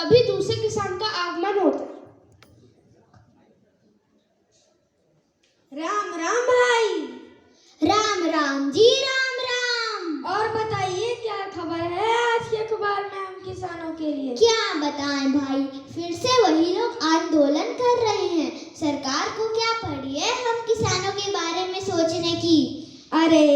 तभी दूसरे किसान का आगमन होता है। राम राम भाई। राम राम जी, राम राम। और बताइए क्या खबर है आज के अखबार में हम किसानों के लिए? क्या बताएं भाई, फिर से वही लोग आंदोलन कर रहे हैं। सरकार को क्या पड़ी है हम किसानों के बारे में सोचने की। अरे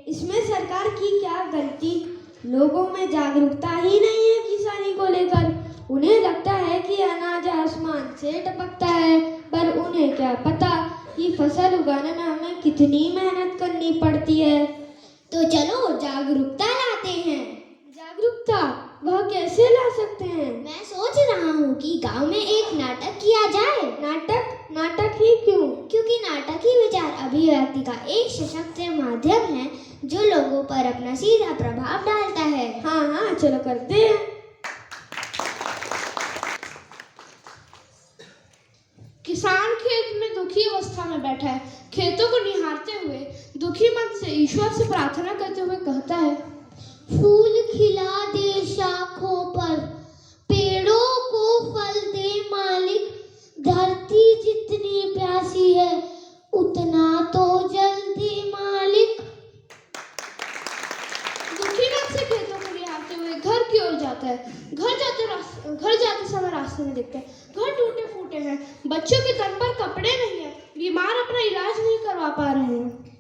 इसमें सरकार की क्या गलती, लोगों में जागरूकता ही नहीं है किसानी को लेकर। उन्हें लगता है कि अनाज आसमान से टपकता है, पर उन्हें क्या पता कि फसल उगाने में हमें कितनी मेहनत करनी पड़ती है। तो चलो जागरूकता लाते हैं। जागरूकता वह कैसे ला सकते हैं? मैं सोच रहा हूँ कि गांव में एक नाटक किया जाए। नाटक ही क्यों? क्योंकि नाटक ही विचार अभिव्यक्ति का एक सशक्त माध्यम है जो लोगों पर अपना सीधा प्रभाव डालता है। हाँ चलो करते हैं। किसान खेत में दुखी अवस्था में बैठा है। खेतों को निहारते हुए दुखी मन से ईश्वर से प्रार्थना करते हुए कहता है, फूल खिला दे शाखों पर, पेड़ों को फल दे मालिक। धरती जितनी प्यासी है उतना तो जल दे मालिक। दुखी मन से खेतों को निहारते हुए घर की ओर जाता है। घर जाते समय रास्ते में देखता है घर टूटे फूटे हैं, बच्चों के तन पर कपड़े नहीं है, बीमार अपना इलाज नहीं करवा पा रहे हैं।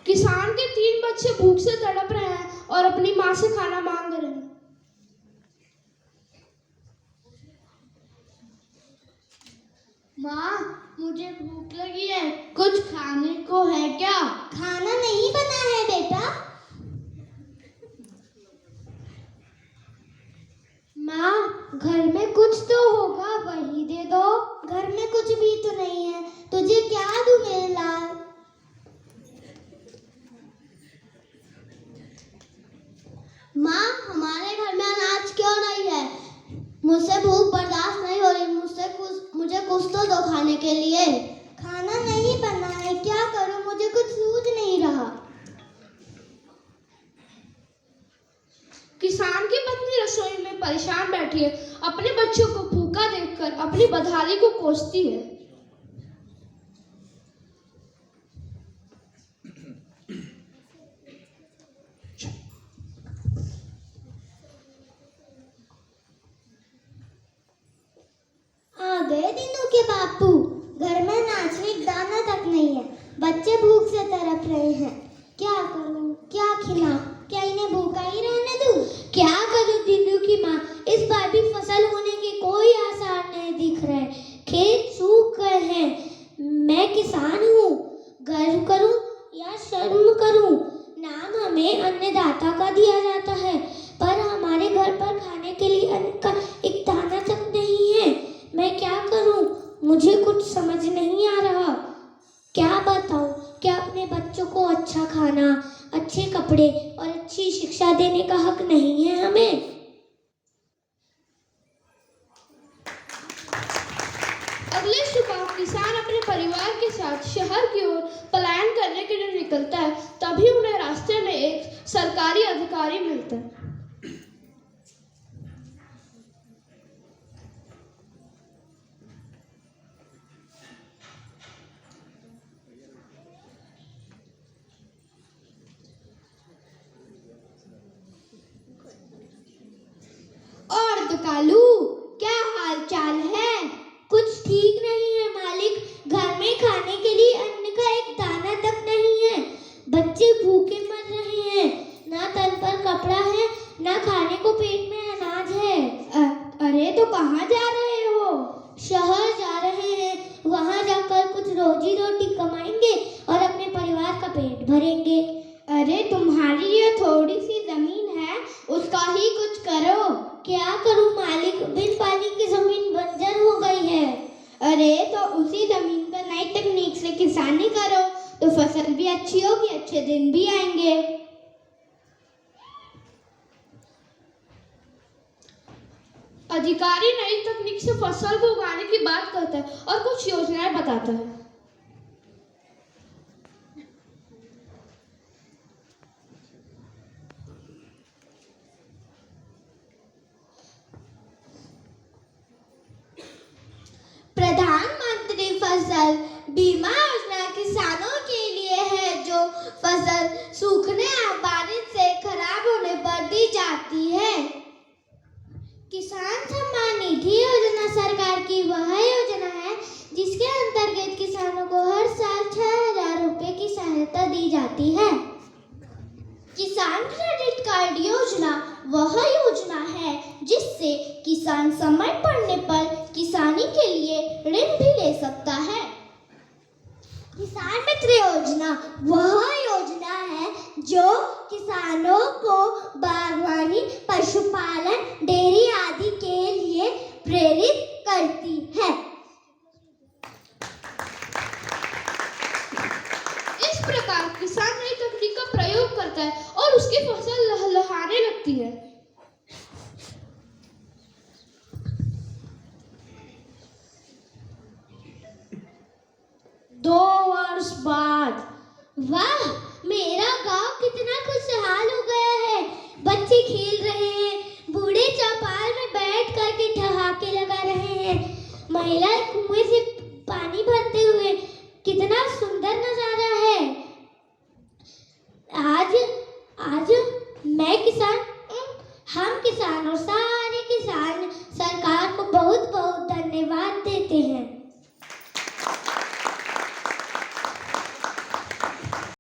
किसान के 3 बच्चे भूख से तड़प रहे हैं और अपनी माँ से खाना मांग रहे हैं। माँ, मुझे भूख लगी है, कुछ खाने को है क्या? खाना नहीं बना है बेटा। माँ, घर में कुछ तो होगा, वही दे दो। घर में कुछ भी तो नहीं है, तुझे क्या दूं मेरे लाल? माँ, हमारे घर में अनाज क्यों नहीं है? मुझसे भूख बर्दाश्त नहीं हो रही, मुझे कुछ तो दो खाने के लिए। खाना नहीं बना है, क्या करूं, मुझे कुछ सूझ नहीं रहा। किसान की पत्नी रसोई में परेशान बैठी है, अपने बच्चों को भूखा देखकर अपनी बदहाली को कोसती है। आ गए दिनों के बापू, घर में अनाज एक दाना तक नहीं है, बच्चे भूख से तड़प रहे हैं। क्या करूं, क्या खिलाऊं, क्या इन्हें भूखा ही रहने दूं? क्या करूं दिनों की माँ, इस बार भी फसल होने के कोई आसार नहीं दिख रहे। खेत सूख गए हैं। मैं किसान हूँ, गर्व करूं या शर्म करूं? नाम हमें अन्नदाता का दिया जाता है, पर हमारे घर पर खाने के लिए अन्न का एक दाना तक नहीं है। मैं क्या करूं, मुझे कुछ समझ नहीं आ रहा। क्या बताऊं, क्या अपने बच्चों को अच्छा खाना, अच्छे कपड़े और अच्छी शिक्षा देने का हक नहीं है हमें? अगले सुबह किसान अपने परिवार के साथ शहर की ओर पलायन करने के लिए निकलता है। तभी उन्हें रास्ते में एक सरकारी अधिकारी मिलता है। और कालू, क्या हाल चाल है? कुछ ठीक नहीं है मालिक, घर में खाने के लिए अन्न का एक दाना तक नहीं है। बच्चे भूखे मर रहे हैं, ना तन पर कपड़ा है, ना खाने को पेट में अनाज है। अरे तो कहाँ जा रहे हो? शहर जा रहे हैं, वहाँ जाकर कुछ रोजी रोटी कमाएंगे और अपने परिवार का पेट भरेंगे। अरे तुम्हारी ये थोड़ी सी जमीन है, उसका ही कुछ करो। क्या करूं मालिक, बिन पानी की जमीन बंजर हो गई है। अरे तो उसी जमीन पर नई तकनीक से किसानी करो, तो फसल भी अच्छी होगी, अच्छे दिन भी आएंगे। अधिकारी नई तकनीक से फसल को उगाने की बात करता है और कुछ योजनाएं बताता है। प्रधानमंत्री फसल बीमा योजना किसानों के लिए है जो फसल सूखने या बारिश से खराब होने पर दी जाती है। किसान सम्मान निधि योजना सरकार की वह योजना है जिसके अंतर्गत किसानों को हर साल 6,000 रुपए की सहायता दी जाती है। किसान क्रेडिट कार्ड योजना वह योजना है जिससे किसान समय पड़ने पर किसानी के लिए ऋण भी ले सकता है। किसान मित्र योजना वह योजना है जो किसानों को बागवानी, पशुपालन, डेयरी आदि के लिए प्रेरित करती है। इस प्रकार किसान नई तकनीक का प्रयोग करता है और उसकी फसल लहलहाने लगती है। दो वर्ष बाद वाह, मेरा गांव कितना खुशहाल हो गया है। बच्चे खेल रहे हैं, बूढ़े चौपाल में बैठ कर के ठहाके लगा रहे हैं, महिलाएं कुएं से पानी भरते हुए, कितना सुंदर नजारा